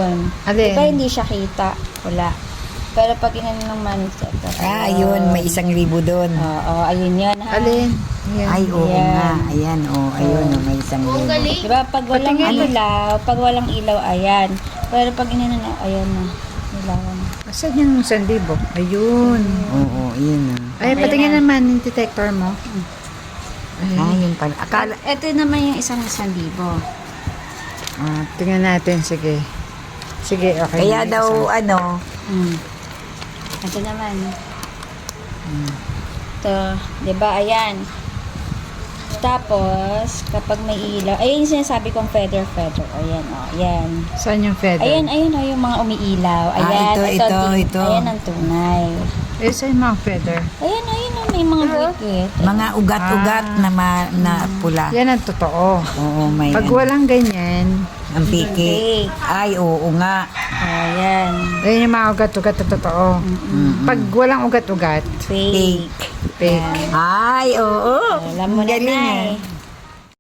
yun. Alin? Diba hindi siya kita? Wala. Pero pag inano ng money set, Ayun, may 1,000 doon. Oo, ayun yun ha. Alin? Yan. Ay, oo Ayan. nga. Ayan, ayun, may 1,000. Diba pag walang Patingin. ilaw, ayan. Pero pag inano na, ayan na. Ilawan na. Asan yung 1,000? Ayun. Oo, yun na. Ay, patingin naman yung detector mo. Ayun pala. Akala, Ito naman yung isang 1,000. Tingnan natin, sige. Sige, okay. kaya na, daw, Ito naman. Ito, diba, ayan. Tapos, kapag may ilaw, ayun yung sinasabi kong feather. Ayan, ayan. Saan yung feather? Ayan, yung mga umiilaw. Ayan, ito. Ayan ang tunay. Eh, saan yung mga feather? Ayan, may mga buwikit. mga ugat-ugat na pula. Yan ang totoo. Oo, may Pag walang ganyan, ang piki. Ay, oo nga. Ayan. yan yung mga ugat-ugat na totoo. Pag walang ugat-ugat, Fake. fake. Ay, oo. Alam mo na Galing na eh. eh.